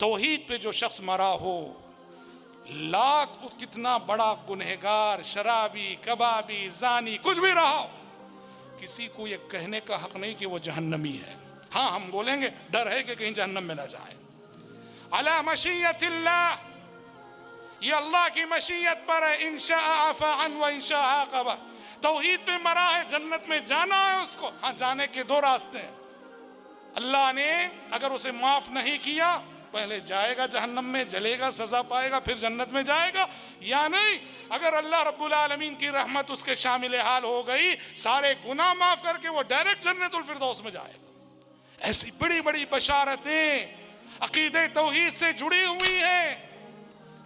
तौहीद पे जो शख्स मरा हो, लाख कितना बड़ा गुनहगार, शराबी, कबाबी, जानी, कुछ भी रहा हो, किसी को ये कहने का हक नहीं कि वो जहन्नमी है। हाँ, हम बोलेंगे डर है कि कहीं जहन्नम में ना जाए। अला मशीयतिल्लाह, ये अल्लाह की मशीयत पर है। इंशा आफा अन व इंशा आक़बा। तौहीद पे मरा है, जन्नत में जाना है उसको। हाँ, जाने के दो रास्ते हैं। अल्लाह ने अगर उसे माफ नहीं किया, पहले जाएगा जहन्नम में, जलेगा, सजा पाएगा, फिर जन्नत में जाएगा। या नहीं, अगर अल्लाह रब्बुल आलमीन की रहमत उसके शामिल हाल हो गई, सारे गुनाह माफ करके वो डायरेक्ट जन्नतुल फिरदौस में जाएगा। ऐसी बड़ी बड़ी बशारतें अकीदे तौहीद से जुड़ी हुई हैं।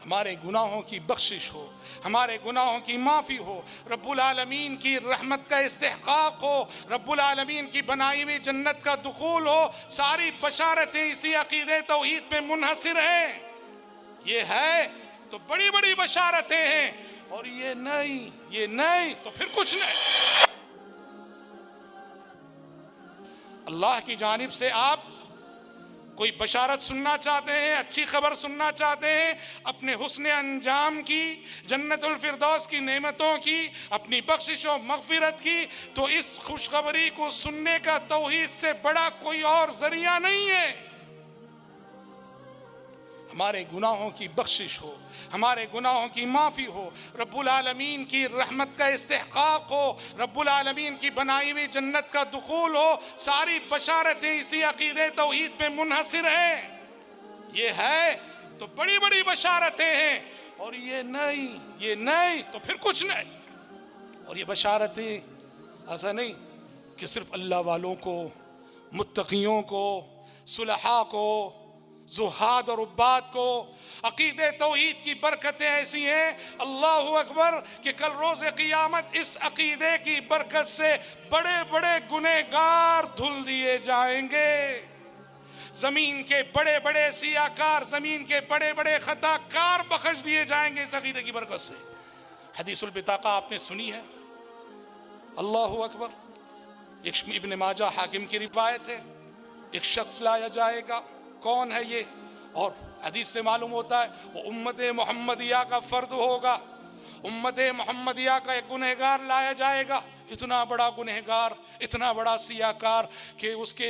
हमारे गुनाहों की बख्शिश हो, हमारे गुनाहों की माफ़ी हो, रब्बुल आलमीन की रहमत का इस्तेहकाक हो, रब्बुल आलमीन की बनाई हुई जन्नत का दुखूल हो, सारी बशारतें इसी अकीदे तौहीद पे मुनहसिर हैं। ये है तो बड़ी बड़ी बशारतें हैं, और ये नहीं तो फिर कुछ नहीं। अल्लाह की जानिब से आप कोई बशारत सुनना चाहते हैं, अच्छी खबर सुनना चाहते हैं, अपने हुस्न अंजाम की, जन्नतुल फिरदौस की नेमतों की, अपनी बख्शिश और मगफिरत की, तो इस खुशखबरी को सुनने का तौहीद से बड़ा कोई और जरिया नहीं है। हमारे गुनाहों की बख्शिश हो, हमारे गुनाहों की माफ़ी हो, रब्बुल आलमीन की रहमत का इस्तेहकाक हो, रब्बुल आलमीन की बनाई हुई जन्नत का दुखूल हो, सारी बशारतें इसी अकीदे तौहीद पे मुनहसिर हैं। ये है तो बड़ी बड़ी बशारतें हैं, और ये नहीं तो फिर कुछ नहीं। और ये बशारतें ऐसा नहीं कि सिर्फ अल्लाह वालों को, मुत्तकियों को, सुलहा को, जुहाद और उब्बाद को। अकीदे तौहीद की बरकतें ऐसी हैं, अल्लाहु अकबर, कि कल रोज़े क़ियामत इस अकीदे की बरकत से बड़े बड़े गुनहगार धुल दिए जाएंगे। ज़मीन के बड़े बड़े सियाकार, ज़मीन के बड़े बड़े ख़ताकार बख्श दिए जाएंगे इस अकीदे की बरकत से। हदीसुल बिताका आपने सुनी है, अल्लाहु अकबर। एक इब्न माजा हाकिम की रिवायत है, एक शख्स लाया जाएगा। कौन है ये? और हदीस से मालूम होता है वो उम्मत मोहम्मदिया का फर्द होगा। उम्मत मोहम्मदिया का एक गुनहगार लाया जाएगा, इतना बड़ा गुनहगार, इतना बड़ा सियाकार कि उसके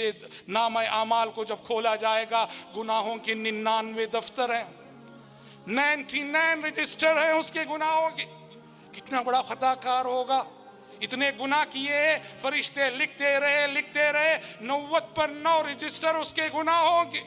नाम आमाल को जब खोला जाएगा, गुनाहों के 99 दफ्तर हैं, 99 रजिस्टर हैं उसके गुनाहों के। कितना बड़ा खताकार होगा। इतने गुनाह किए, फरिश्ते लिखते रहे 90 पर 9 रजिस्टर उसके गुनाहों के।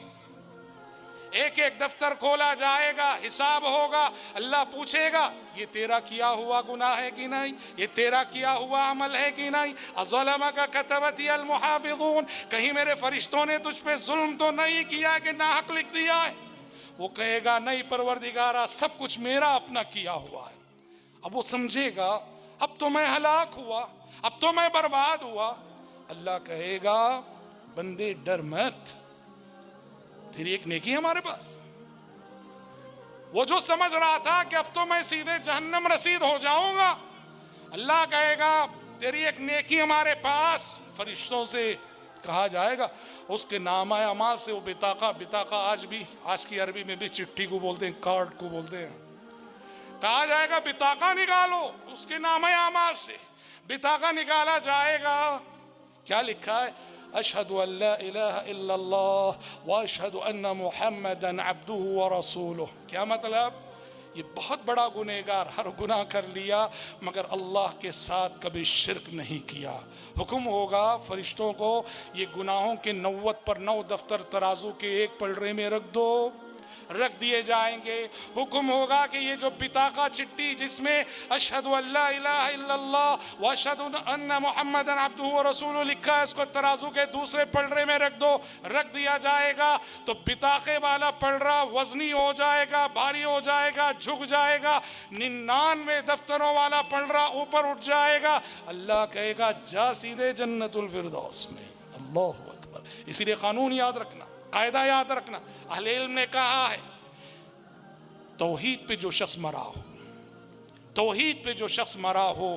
एक एक दफ्तर खोला जाएगा, हिसाब होगा, अल्लाह पूछेगा ये तेरा किया हुआ गुनाह है कि नहीं, ये तेरा किया हुआ अमल है कि नहीं। अज़लमका कतबती अल मुहाफ़िज़ून, कहीं मेरे फरिश्तों ने तुझ पे जुल्म तो नहीं किया कि नाहक लिख दिया है। वो कहेगा नहीं परवरदिगारा, सब कुछ मेरा अपना किया हुआ है। अब वो समझेगा अब तो मैं हलाक हुआ, अब तो मैं बर्बाद हुआ। अल्लाह कहेगा बंदे डर मत, तेरी एक नेकी है हमारे पास। वो जो समझ रहा था कि अब तो मैं सीधे जहन्नम रसीद हो जाऊंगा, अल्लाह कहेगा तेरी एक नेकी हमारे पास। फरिश्तों से कहा जाएगा, उसके नामा अमाल से वो बिताका आज की अरबी में भी चिट्ठी को बोलते हैं, कार्ड को बोलते हैं। कहा जाएगा बिताका निकालो, उसके नामा अमाल से बिताका निकाला जाएगा। क्या लिखा है? अशहदु अल्ला इलाहा इल्लल्लाह व अशहदु अन्ना मुहम्मदन अब्दुहु व रसूलुहु। क्या मतलब? ये बहुत बड़ा गुनहगार, हर गुनाह कर लिया मगर अल्लाह के साथ कभी शिरक नहीं किया। हुक्म होगा फरिश्तों को ये गुनाहों के 90 पर 9 दफ्तर तराजू के एक पलड़े में रख दो, रख दिए जाएंगे। हुक्म होगा कि ये जो बिताका चिट्ठी जिसमें अशहदु अल्ला इलाहा इल्लल्लाह व अशहदु अन्ना मुहम्मदन अब्दुहु व रसूलुहु लिखा है, इसको तराजू के दूसरे पलड़े में रख दो, रख दिया जाएगा। तो बिताके वाला पलड़ा वजनी हो जाएगा, भारी हो जाएगा, झुक जाएगा। 99 दफ्तरों वाला पलड़ा ऊपर उठ जाएगा। अल्लाह कहेगा जा सीधे जन्नतुल फिरदौस में। अल्लाहु अकबर। इसीलिए कानून याद रखना, कायदा याद रखना। अहले इल्म ने कहा है तौहीद पे जो शख्स मरा हो, तौहीद पे जो शख्स मरा हो,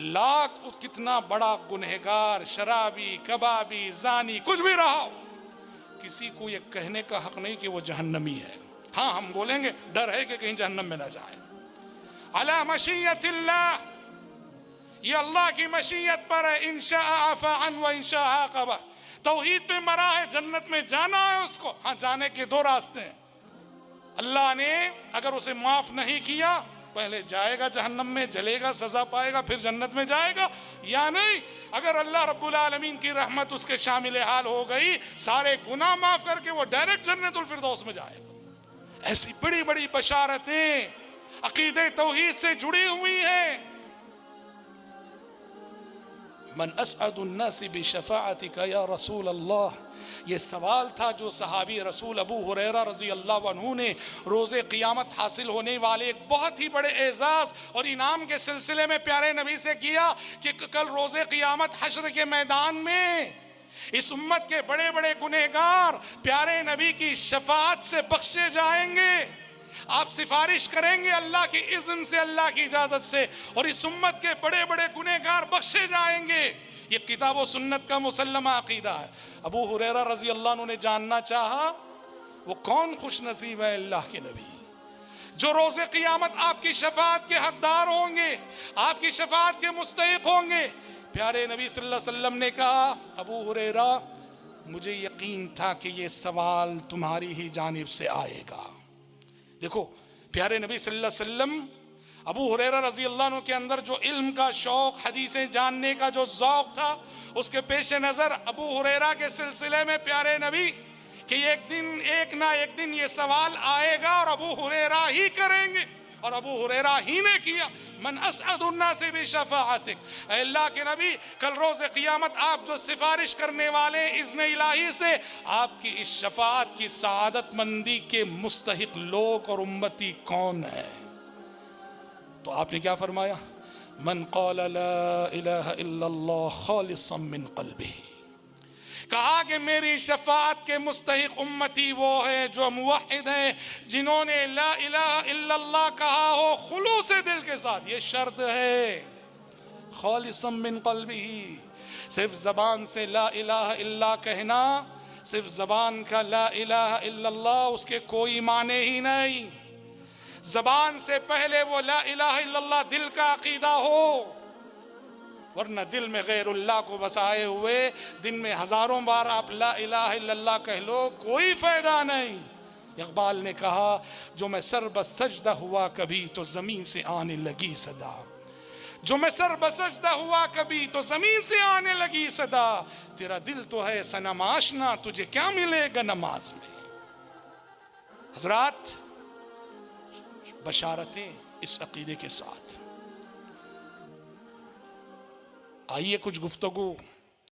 लाख कितना बड़ा गुनहगार, शराबी, कबाबी, जानी, कुछ भी रहा हो, کسی کو یہ کہنے کا حق نہیں کہ وہ جہنمی ہے. ہاں ہم بولیں گے ڈر ہے کہ کہیں جہنم میں نہ جائے. علی مشیت اللہ، یہ اللہ کی مشیت پر ہے. ان شاء عفا عنہ و ان شاء عاقبہ. توحید پہ مرا ہے، جنت میں جانا ہے اس کو. ہاں جانے کے دو راستے ہیں. اللہ نے اگر اسے معاف نہیں کیا، پہلے جائے گا جہنم میں، جلے گا، سزا پائے گا، پھر جنت میں جائے گا. یا نہیں، اگر اللہ رب العالمین کی رحمت اس کے شامل حال ہو گئی، سارے گناہ معاف کر کے وہ ڈائریکٹ جنت الفردوس میں جائے گا. ایسی بڑی بڑی بشارتیں عقیدہ توحید سے جڑی ہوئی ہیں. من اسعد الناس بشفاعتک یا رسول اللہ، یہ سوال تھا جو صحابی رسول ابو ہریرہ رضی اللہ عنہ نے روز قیامت حاصل ہونے والے ایک بہت ہی بڑے اعزاز اور انعام کے سلسلے میں پیارے نبی سے کیا کہ کل روز قیامت حشر کے میدان میں اس امت کے بڑے بڑے گنہگار پیارے نبی کی شفاعت سے بخشے جائیں گے. آپ سفارش کریں گے اللہ کی اذن سے، اللہ کی اجازت سے، اور اس امت کے بڑے بڑے گنہگار بخشے جائیں گے. یہ کتاب و سنت کا مسلمہ عقیدہ ہے. ابو ہریرہ رضی اللہ عنہ نے جاننا چاہا وہ کون خوش نصیب ہے اللہ کے نبی جو روز قیامت آپ کی شفاعت کے حقدار ہوں گے، آپ کی شفاعت کے مستحق ہوں گے. پیارے نبی صلی اللہ علیہ وسلم نے کہا ابو ہریرہ مجھے یقین تھا کہ یہ سوال تمہاری ہی جانب سے آئے گا. دیکھو پیارے نبی صلی اللہ علیہ وسلم، ابو ہریرہ رضی اللہ عنہ کے اندر جو علم کا شوق، حدیثیں جاننے کا جو ذوق تھا، اس کے پیش نظر ابو ہریرہ کے سلسلے میں پیارے نبی کہ ایک نہ ایک دن یہ سوال آئے گا اور ابو ہریرہ ہی کریں گے، اور ابو ہریرہ ہی نے کیا. من اسعد الناس بشفاعتک، اے اللہ کے نبی کل روز قیامت آپ جو سفارش کرنے والے اذن الہی سے، آپ کی اس شفاعت کی سعادت مندی کے مستحق لوگ اور امتی کون ہے؟ تو آپ نے کیا فرمایا؟ من قال لا الہ الا اللہ خالصا من قلبہ. کہا کہ میری شفاعت کے مستحق امتی وہ ہے جو موحد ہیں، جنہوں نے لا الہ الا اللہ کہا ہو خلوص دل کے ساتھ. یہ شرط ہے خالصا من قلبہ. صرف زبان سے لا الہ الا کہنا، صرف زبان کا لا الہ الا اللہ، اس کے کوئی معنی ہی نہیں. زبان سے پہلے وہ لا الہ الا اللہ دل کا عقیدہ ہو، ورنہ دل میں غیر اللہ کو بسائے ہوئے دن میں ہزاروں بار آپ لا الہ الا اللہ کہہ لو، کوئی فائدہ نہیں. اقبال نے کہا جو میں سر بسجدہ ہوا کبھی تو زمین سے آنے لگی صدا، جو میں سر بسجدہ ہوا کبھی تو زمین سے آنے لگی صدا. تیرا دل تو ہے صنم آشنا، تجھے کیا ملے گا نماز میں. حضرات بشارتیں اس عقیدے کے ساتھ. آئیے کچھ گفتگو